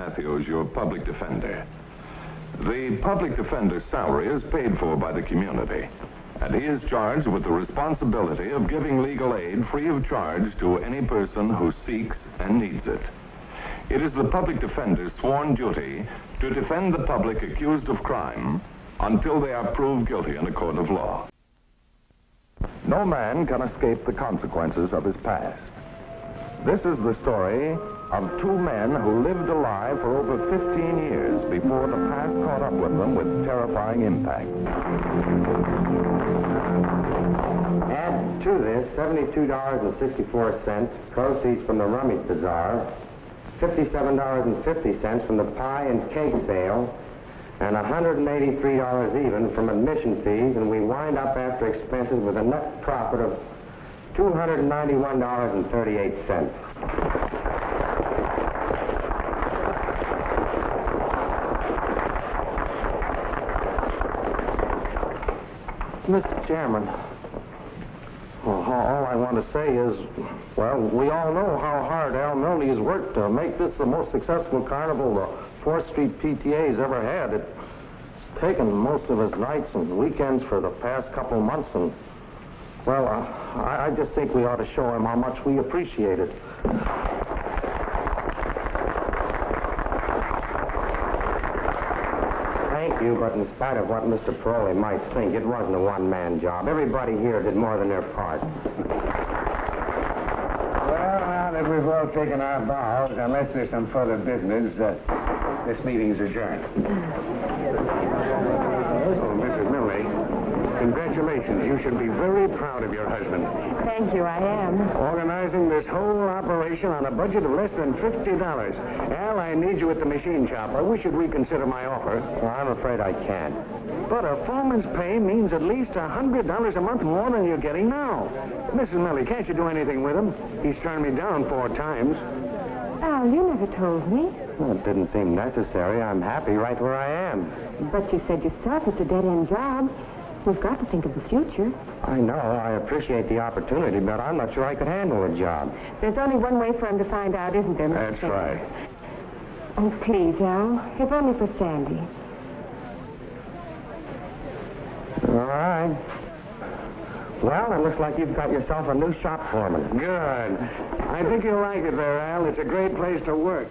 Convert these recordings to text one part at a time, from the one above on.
Matthews, your public defender. The public defender's salary is paid for by the community, and he is charged with the responsibility of giving legal aid free of charge to any person who seeks and needs it. It is the public defender's sworn duty to defend the public accused of crime until they are proved guilty in a court of law. No man can escape the consequences of his past. This is the story of two men who lived a lie for over 15 years before the past caught up with them with terrifying impact. Add to this $72.64 proceeds from the Rummage Bazaar, $57.50 from the pie and cake sale, and $183 even from admission fees, and we wind up after expenses with a net profit of $291.38. Mr. Chairman, well, all I want to say is, well, we all know how hard Al Milne has worked to make this the most successful carnival the 4th Street PTA's ever had. It's taken most of his nights and weekends for the past couple of months, and, well, I just think we ought to show him how much we appreciate it. Thank you, but in spite of what Mr. Paroli might think, it wasn't a one-man job. Everybody here did more than their part. Well, now that we've all taken our bows, unless there's some further business, this meeting's adjourned. Oh, Mrs. Milne, congratulations. You should be very proud of your husband. Thank you, I am. Organizing this whole operation on a budget of less than $50. Al, I need you at the machine shop. I wish you'd reconsider my offer. Well, I'm afraid I can't. But a foreman's pay means at least $100 a month more than you're getting now. Mrs. Milne, can't you do anything with him? He's turned me down 4 times. Al, you never told me. Well, it didn't seem necessary. I'm happy right where I am. But you said yourself it's a dead-end job. We've got to think of the future. I know. I appreciate the opportunity, but I'm not sure I could handle the job. There's only one way for him to find out, isn't there, Mr. That's Chairman? right. Oh, please, Al. If only for Sandy. All right. Well, it looks like you've got yourself a new shop foreman. Good. I think you'll like it there, Al. It's a great place to work.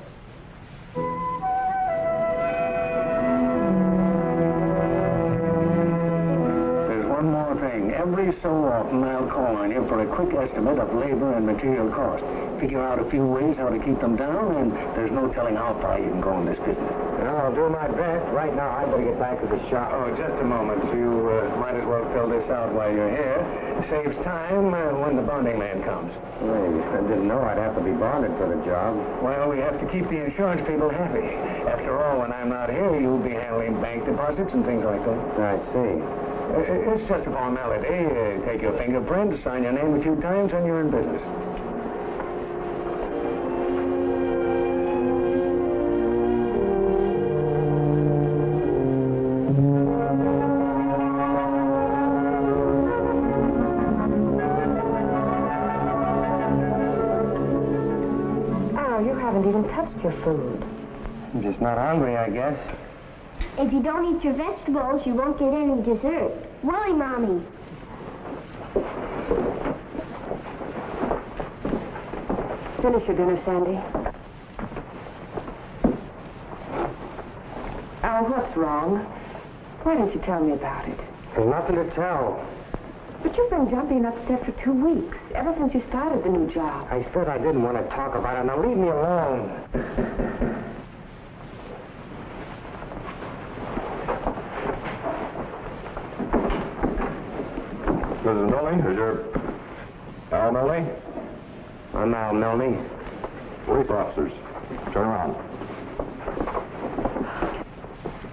There's one more thing. Every so often, I'll call on you for a quick estimate of labor and material cost. Figure out a few ways how to keep them down, and there's no telling how far you can go in this business. Well, I'll do my best. Right now, I better get back to the shop. Oh, just a moment. You might as well fill this out while you're here. Saves time when the bonding man comes. Wait, I didn't know I'd have to be bonded for the job. Well, we have to keep the insurance people happy. After all, when I'm not here, you'll be handling bank deposits and things like that. I see. It's just a formality. Take your fingerprint, sign your name a few times, and you're in business. Even touched your food. I'm just not hungry, I guess. If you don't eat your vegetables, you won't get any dessert. Willie, Mommy. Finish your dinner, Sandy. Al, what's wrong? Why didn't you tell me about it? There's nothing to tell. But you've been jumping upstairs for 2 weeks, ever since you started the new job. I said I didn't want to talk about it. Now leave me alone. Mrs. Milne, is your Al Milne? I'm Al Milne. Police officers. Turn around.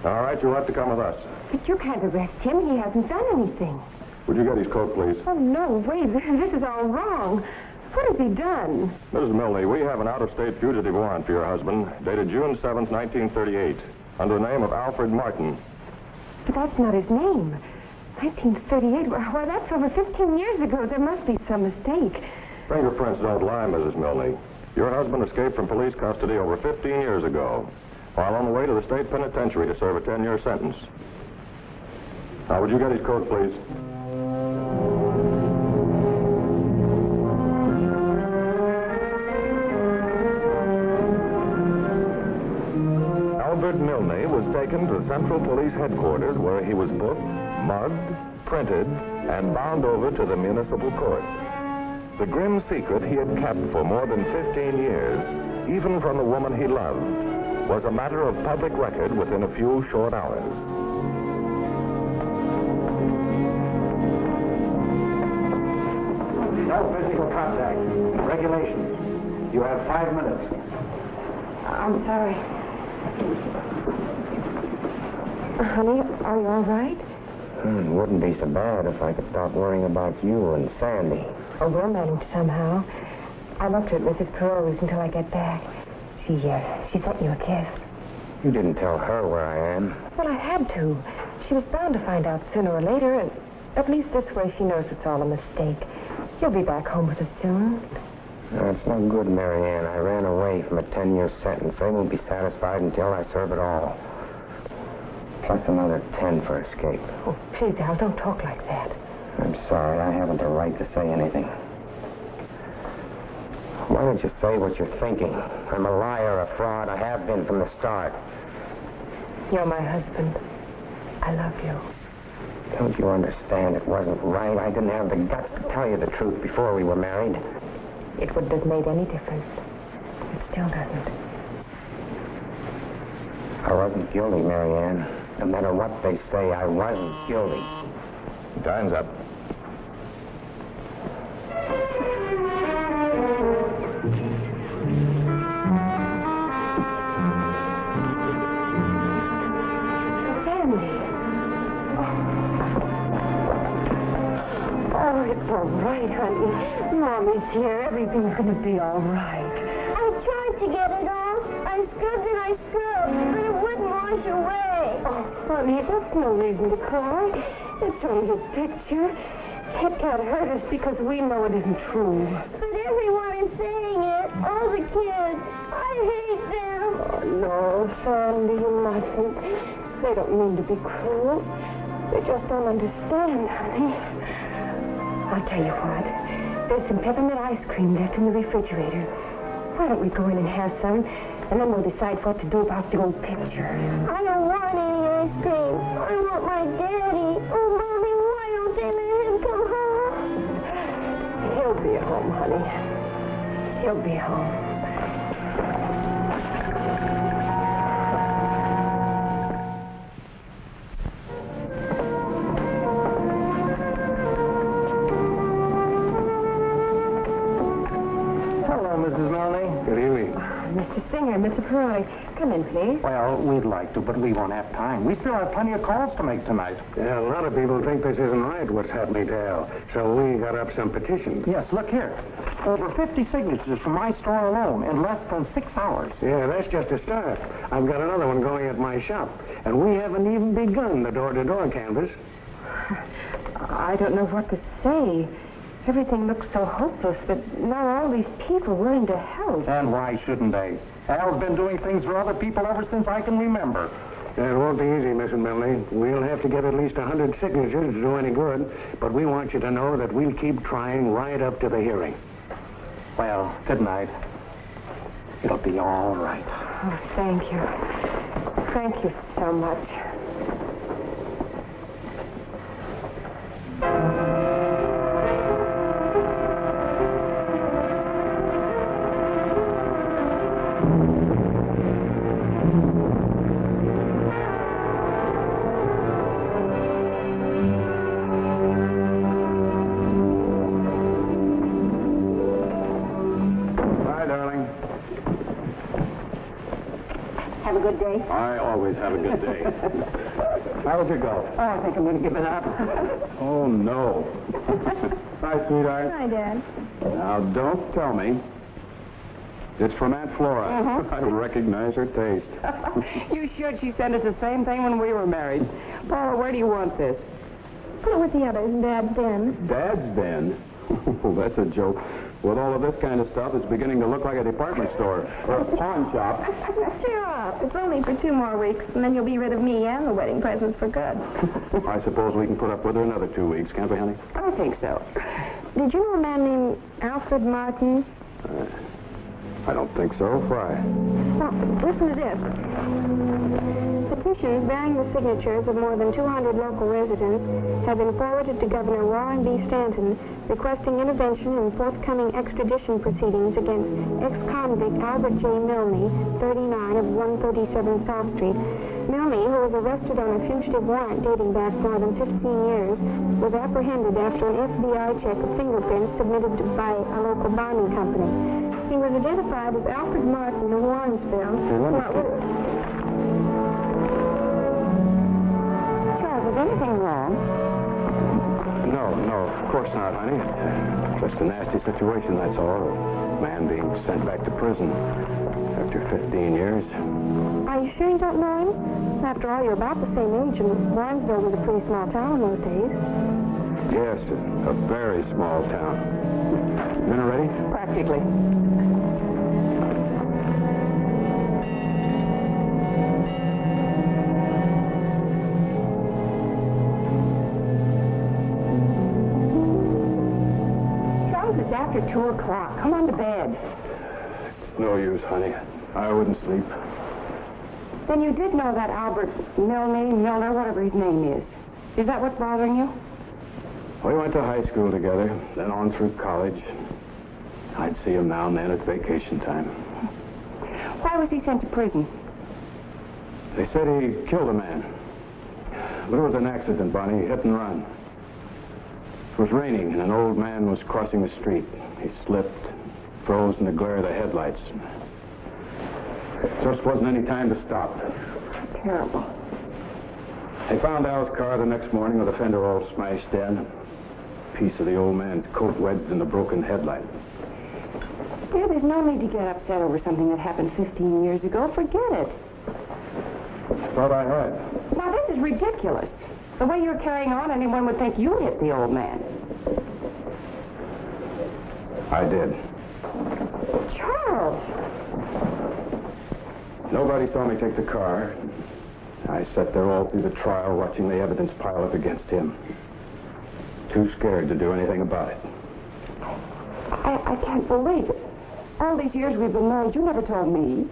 All right, you'll have to come with us. But you can't arrest him. He hasn't done anything. Would you get his coat, please? Oh, no, wait. This is all wrong. What has he done? Mrs. Milne, we have an out-of-state fugitive warrant for your husband, dated June 7th, 1938, under the name of Alfred Martin. But that's not his name. 1938? Why, that's over 15 years ago. There must be some mistake. Fingerprints don't lie, Mrs. Milne. Your husband escaped from police custody over 15 years ago. while on the way to the state penitentiary to serve a 10-year sentence. Now, would you get his coat, please? Albert Milne was taken to Central Police Headquarters, where he was booked, mugged, printed, and bound over to the municipal court. The grim secret he had kept for more than 15 years, even from the woman he loved, was a matter of public record within a few short hours. No physical contact. Regulations. You have 5 minutes. I'm sorry. Honey, are you all right? It wouldn't be so bad if I could stop worrying about you and Sandy. Oh, we'll manage somehow. I left her at Mrs. Perot's until I get back. She sent you a kiss. You didn't tell her where I am. Well, I had to. She was bound to find out sooner or later, and at least this way she knows it's all a mistake. You'll be back home with us soon. No, it's no good, Marianne. I ran away from a 10-year sentence. They won't be satisfied until I serve it all. Plus another 10 for escape. Oh, please, Al, don't talk like that. I'm sorry. I haven't the right to say anything. Why don't you say what you're thinking? I'm a liar, a fraud. I have been from the start. You're my husband. I love you. Don't you understand? It wasn't right. I didn't have the guts to tell you the truth before we were married. It wouldn't have made any difference. It still doesn't. I wasn't guilty, Marianne. No matter what they say, I wasn't guilty. Time's up. Oh, it's all right, honey. Mommy's here. Everything's going to be all right. I tried to get it off. I scrubbed and I scrubbed, but it wouldn't wash away. Oh, honey, that's no reason to cry. It's only his picture. It can't hurt us because we know it isn't true. But everyone is saying it. All the kids. I hate them. Oh, no, Sandy, you mustn't. They don't mean to be cruel. They just don't understand, honey. I'll tell you what. There's some peppermint ice cream left in the refrigerator. Why don't we go in and have some, and then we'll decide what to do about the old picture. I don't want any ice cream. I want my daddy. Oh, Mommy, why don't they let him come home? He'll be home, honey. He'll be home. Mr. Singer, Mr. Peroni, come in, please. Well, we'd like to, but we won't have time. We still have plenty of calls to make tonight. Yeah, a lot of people think this isn't right, what's happening to Al. So we got up some petitions. Yes, look here. Over 50 signatures from my store alone in less than 6 hours. Yeah, that's just a start. I've got another one going at my shop. And we haven't even begun the door-to-door canvass. I don't know what to say. Everything looks so hopeless, but now all these people willing to help. And why shouldn't they? Al's been doing things for other people ever since I can remember. It won't be easy, Mrs. Milne. We'll have to get at least 100 signatures to do any good, but we want you to know that we'll keep trying right up to the hearing. Well, good night. It'll be all right. Oh, thank you. Thank you so much. Have a good day. I always have a good day. How was it go? Oh, I think I'm going to give it up. Oh, no. Hi, sweetheart. Hi, Dad. Now, don't tell me. It's from Aunt Flora. I recognize her taste. You should. She sent us the same thing when we were married. Paula, where do you want this? Put it with the others, Dad's den. Dad's den? Oh, that's a joke. With all of this kind of stuff, it's beginning to look like a department store or a pawn shop. Cheer up. It's only for 2 more weeks, and then you'll be rid of me and the wedding presents for good. I suppose we can put up with her another 2 weeks, can't we, honey? I think so. Did you know a man named Alfred Martin? I don't think so. Why? Well, listen to this. Petitions bearing the signatures of more than 200 local residents have been forwarded to Governor Warren B. Stanton requesting intervention in forthcoming extradition proceedings against ex-convict Albert J. Milne, 39 of 137 South Street. Milne, who was arrested on a fugitive warrant dating back more than 15 years, was apprehended after an FBI check of fingerprints submitted by a local bonding company. He was identified as Alfred Martin of Warrensville. Charles, is anything wrong? No, of course not, honey. It's just a nasty situation, that's all. A man being sent back to prison after 15 years. Are you sure you don't know him? After all, you're about the same age, and Warrensville was a pretty small town in those days. Yes, a very small town. Dinner ready? Practically. It's after 2 o'clock. Come on to bed. No use, honey. I wouldn't sleep. Then you did know that Albert Milner, whatever his name is. Is that what's bothering you? We went to high school together, then on through college. I'd see him now and then at vacation time. Why was he sent to prison? They said he killed a man. But it was an accident, Bonnie, hit and run. It was raining, and an old man was crossing the street. He slipped, froze in the glare of the headlights. Just wasn't any time to stop. Terrible. They found Al's car the next morning with the fender all smashed in. A piece of the old man's coat wedged in the broken headlight. Dear, there's no need to get upset over something that happened 15 years ago. Forget it. Thought I had. Now, this is ridiculous. The way you're carrying on, anyone would think you hit the old man. I did. Charles! Nobody saw me take the car. I sat there all through the trial watching the evidence pile up against him. Too scared to do anything about it. I can't believe it. All these years we've been married, you never told me.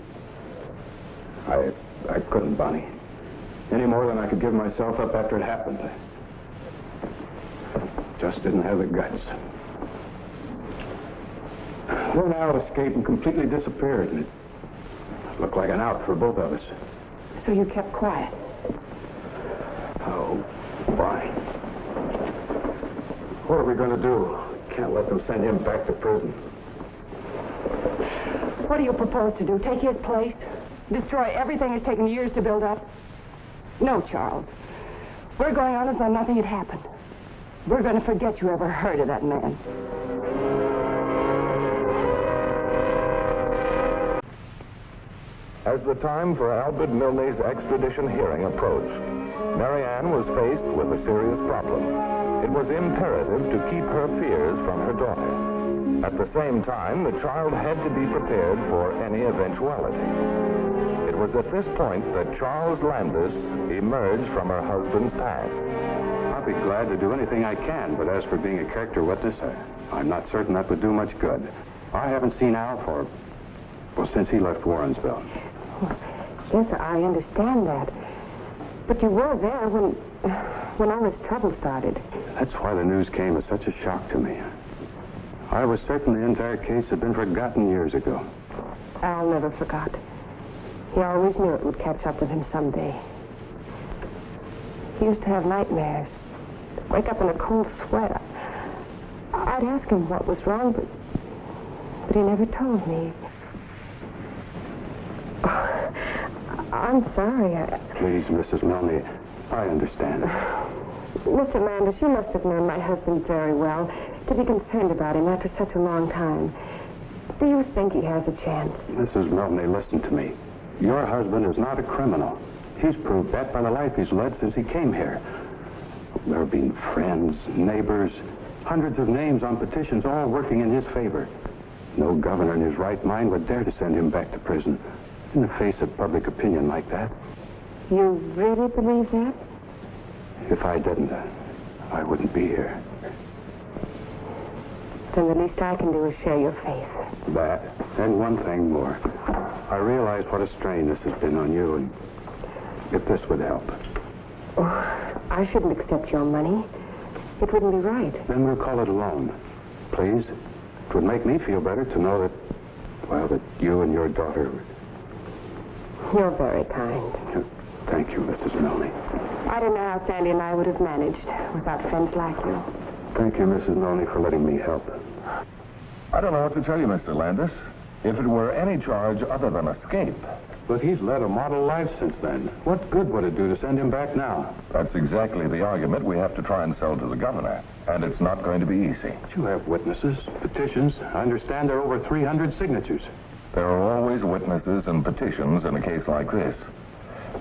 I couldn't, Bonnie. Any more than I could give myself up after it happened. I just didn't have the guts. Then Al escaped and completely disappeared. And it looked like an out for both of us. So you kept quiet? Oh, Bonnie. What are we going to do? Can't let them send him back to prison. What do you propose to do? Take his place? Destroy everything it's taken years to build up? No, Charles. We're going on as though nothing had happened. We're going to forget you ever heard of that man. As the time for Albert Milne's extradition hearing approached, Marianne was faced with a serious problem. It was imperative to keep her fears from her daughter. At the same time, the child had to be prepared for any eventuality. It was at this point that Charles Landis emerged from her husband's past. I'll be glad to do anything I can, but as for being a character witness, I'm not certain that would do much good. I haven't seen Al since he left Warrensville. Yes, I understand that. But you were there when all this trouble started. That's why the news came as such a shock to me. I was certain the entire case had been forgotten years ago. Al never forgot. He always knew it would catch up with him someday. He used to have nightmares. Wake up in a cold sweat. I'd ask him what was wrong, but he never told me. I'm sorry. Please, Mrs. Milne, I understand. Mr. Landis, you must have known my husband very well to be concerned about him after such a long time. Do you think he has a chance? Mrs. Milne, listen to me. Your husband is not a criminal. He's proved that by the life he's led since he came here. There have been friends, neighbors. Hundreds of names on petitions, all working in his favor. No governor in his right mind would dare to send him back to prison in the face of public opinion like that. You really believe that? If I didn't, I wouldn't be here. Then the least I can do is share your faith. That, and one thing more. I realize what a strain this has been on you, and if this would help. Oh, I shouldn't accept your money. It wouldn't be right. Then we'll call it a loan. Please? It would make me feel better to know that, well, that you and your daughter... You're very kind. Thank you, Mrs. Milne. I don't know how Sandy and I would have managed without friends like you. Thank you, Mrs. Milne, for letting me help. I don't know what to tell you, Mr. Landis. If it were any charge other than escape. But he's led a model life since then. What good would it do to send him back now? That's exactly the argument we have to try and sell to the governor. And it's not going to be easy. You have witnesses, petitions. I understand there are over 300 signatures. There are always witnesses and petitions in a case like this.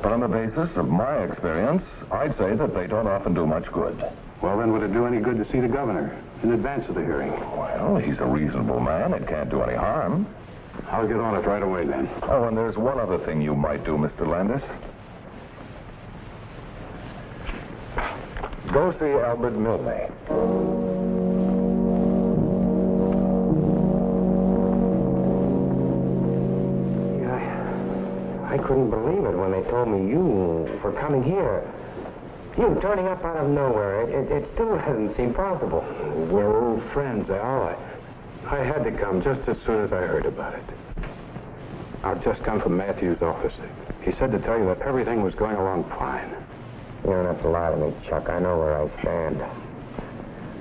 But on the basis of my experience, I'd say that they don't often do much good. Well, then, would it do any good to see the governor in advance of the hearing? Well, he's a reasonable man. It can't do any harm. I'll get on it right away, then. Oh, and there's one other thing you might do, Mr. Landis. Go see Albert Milne. I couldn't believe it when they told me you were coming here. You turning up out of nowhere. It still hasn't seemed possible. We're old friends, Al. I had to come just as soon as I heard about it. I've just come from Matthews' office. He said to tell you that everything was going along fine. You don't have to lie to me, Chuck. I know where I stand.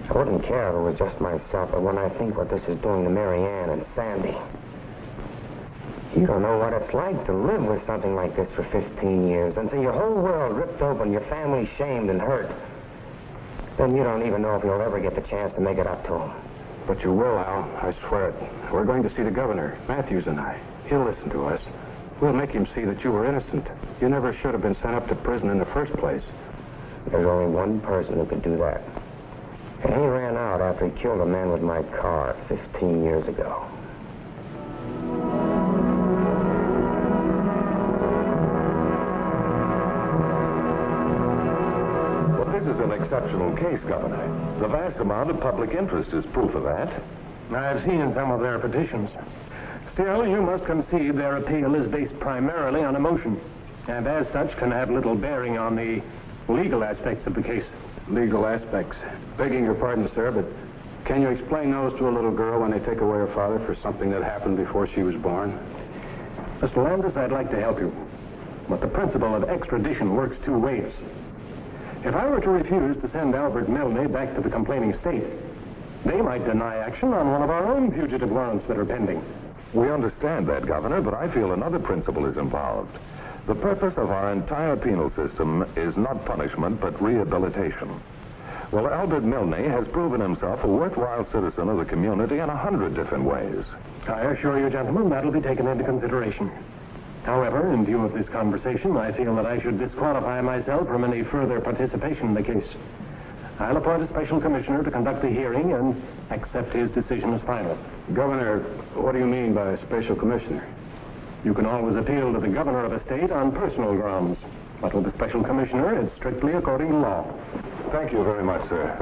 I wouldn't care if it was just myself, but when I think what this is doing to Mary Ann and Sandy... You don't know what it's like to live with something like this for 15 years and see your whole world ripped open, your family shamed and hurt. Then you don't even know if you'll ever get the chance to make it up to him. But you will, Al. I swear it. We're going to see the governor, Matthews and I. He'll listen to us. We'll make him see that you were innocent. You never should have been sent up to prison in the first place. There's only one person who could do that. And he ran out after he killed a man with my car 15 years ago. This is an exceptional case, Governor. The vast amount of public interest is proof of that. I've seen some of their petitions. Still, you must concede their appeal is based primarily on emotion, and as such can have little bearing on the legal aspects of the case. Legal aspects. Begging your pardon, sir, but can you explain those to a little girl when they take away her father for something that happened before she was born? Mr. Landis, I'd like to help you. But the principle of extradition works two ways. If I were to refuse to send Albert Milne back to the complaining state, they might deny action on one of our own fugitive warrants that are pending. We understand that, Governor, but I feel another principle is involved. The purpose of our entire penal system is not punishment, but rehabilitation. Well, Albert Milne has proven himself a worthwhile citizen of the community in 100 different ways. I assure you, gentlemen, that'll be taken into consideration. However, in view of this conversation, I feel that I should disqualify myself from any further participation in the case. I'll appoint a special commissioner to conduct the hearing and accept his decision as final. Governor, what do you mean by a special commissioner? You can always appeal to the governor of a state on personal grounds. But with the special commissioner, it's strictly according to law. Thank you very much, sir.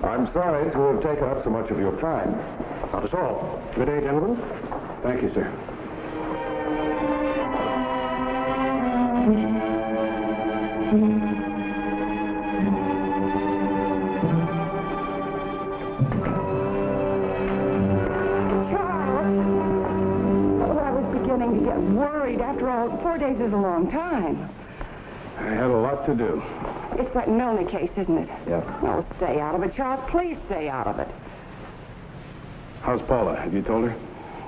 I'm sorry to have taken up so much of your time. Not at all. Good day, gentlemen. Thank you, sir. To get worried. After all, 4 days is a long time. I had a lot to do. It's that Milne case, isn't it? Yeah. Oh, stay out of it, Charles. Please stay out of it. How's Paula? Have you told her?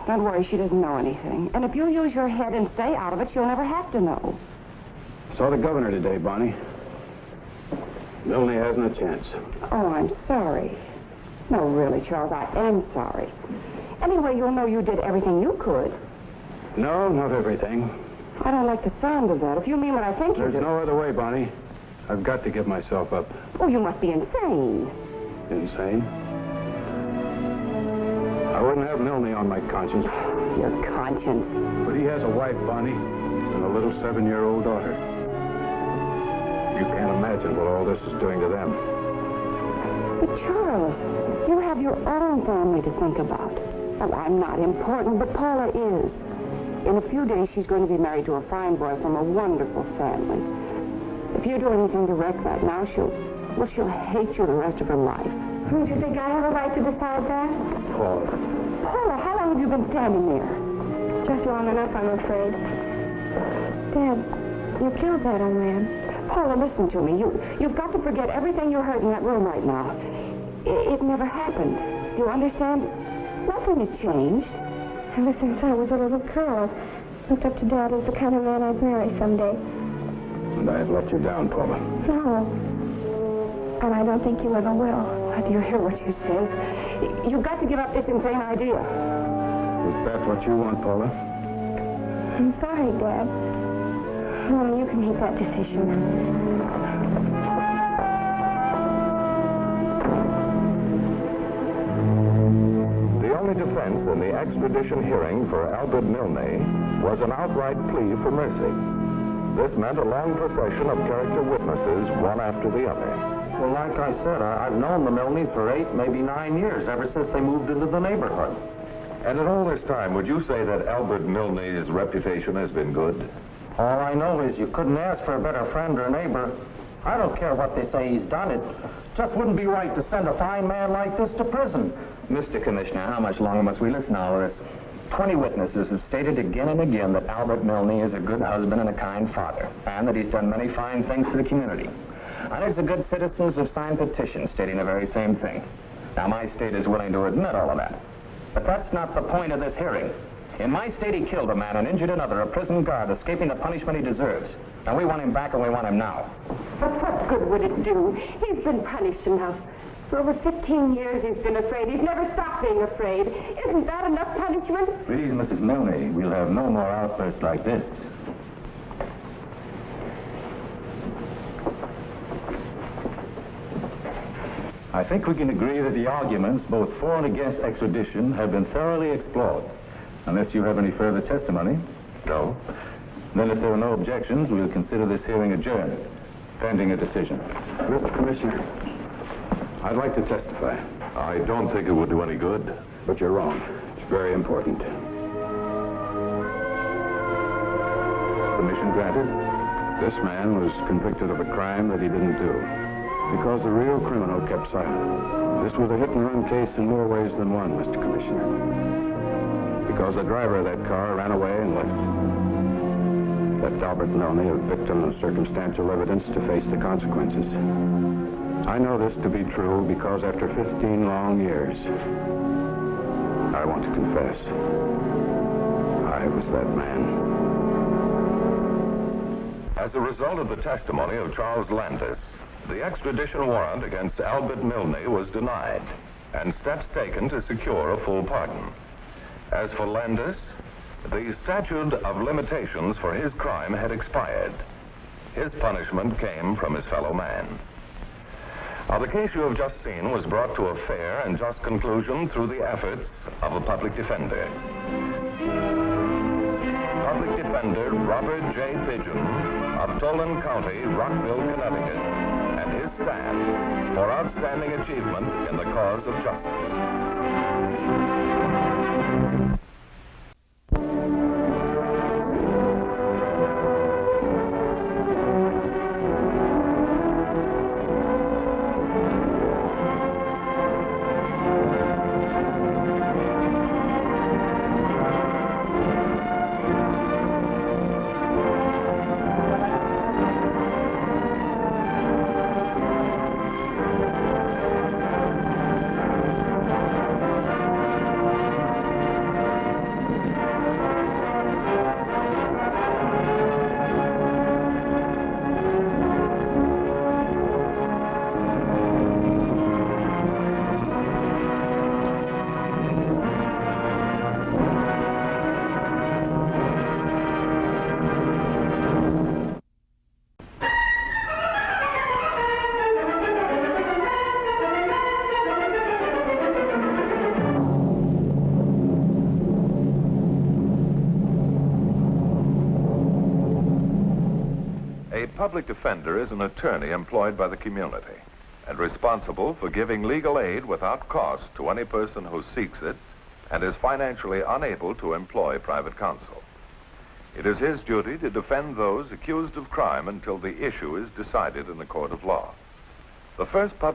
Don't worry, she doesn't know anything. And if you use your head and stay out of it, she'll never have to know. Saw the governor today, Bonnie. Milne hasn't a chance. Oh, I'm sorry. No, really, Charles, I am sorry. Anyway, you'll know you did everything you could. No, not everything. I don't like the sound of that. If you mean what I think you do... There's no other way, Bonnie. I've got to give myself up. Oh, you must be insane. Insane? have Milne on my conscience. Your conscience. But he has a wife, Bonnie, and a little 7-year-old daughter. You can't imagine what all this is doing to them. But Charles, you have your own family to think about. Oh, I'm not important, but Paula is. In a few days, she's going to be married to a fine boy from a wonderful family. If you do anything to wreck that now, she'll hate you the rest of her life. Don't you think I have a right to decide that? Paula, how long have you been standing there? Just long enough, I'm afraid. Dad, you killed that old man. Paula, listen to me. You've got to forget everything you heard in that room right now. It never happened. Do you understand? Nothing has changed. Ever since I was a little girl, I looked up to Dad as the kind of man I'd marry someday. And I've let you down, Paula. No. And I don't think you ever will. Do you hear what she says? You've got to give up this insane idea. Is that what you want, Paula? I'm sorry, Dad. Only you can make that decision. The only defense in the extradition hearing for Albert Milne was an outright plea for mercy. This meant a long procession of character witnesses, one after the other. Well, like I said, I've known the Milnes for 8, maybe 9 years, ever since they moved into the neighborhood. And in all this time, would you say that Albert Milne's reputation has been good? All I know is you couldn't ask for a better friend or neighbor. I don't care what they say he's done. It just wouldn't be right to send a fine man like this to prison. Mr. Commissioner, how much longer must we listen to all this? 20 witnesses have stated again and again that Albert Milne is a good husband and a kind father, and that he's done many fine things for the community. Hundreds of good citizens have signed petitions stating the very same thing. Now, my state is willing to admit all of that. But that's not the point of this hearing. In my state, he killed a man and injured another, a prison guard, escaping the punishment he deserves. And we want him back, and we want him now. But what good would it do? He's been punished enough. For over 15 years, he's been afraid. He's never stopped being afraid. Isn't that enough punishment? Please, Mrs. Milne, we'll have no more outbursts like this. I think we can agree that the arguments, both for and against extradition, have been thoroughly explored. Unless you have any further testimony? No. Then if there are no objections, we'll consider this hearing adjourned, pending a decision. Mr. Commissioner, I'd like to testify. I don't think it would do any good. But you're wrong. It's very important. Permission granted? This man was convicted of a crime that he didn't do, because the real criminal kept silent. This was a hit-and-run case in more ways than one, Mr. Commissioner. Because the driver of that car ran away and left Albert Milne a victim of circumstantial evidence to face the consequences. I know this to be true because after 15 long years, I want to confess. I was that man. As a result of the testimony of Charles Landis, the extradition warrant against Albert Milne was denied, and steps taken to secure a full pardon. As for Landis, the statute of limitations for his crime had expired. His punishment came from his fellow man. Now, the case you have just seen was brought to a fair and just conclusion through the efforts of a public defender. Public Defender Robert J. Pigeon of Tolan County, Rockville, Connecticut, and his staff for outstanding achievement in the cause of justice. public defender is an attorney employed by the community and responsible for giving legal aid without cost to any person who seeks it and is financially unable to employ private counsel. It is his duty to defend those accused of crime until the issue is decided in the court of law. The first public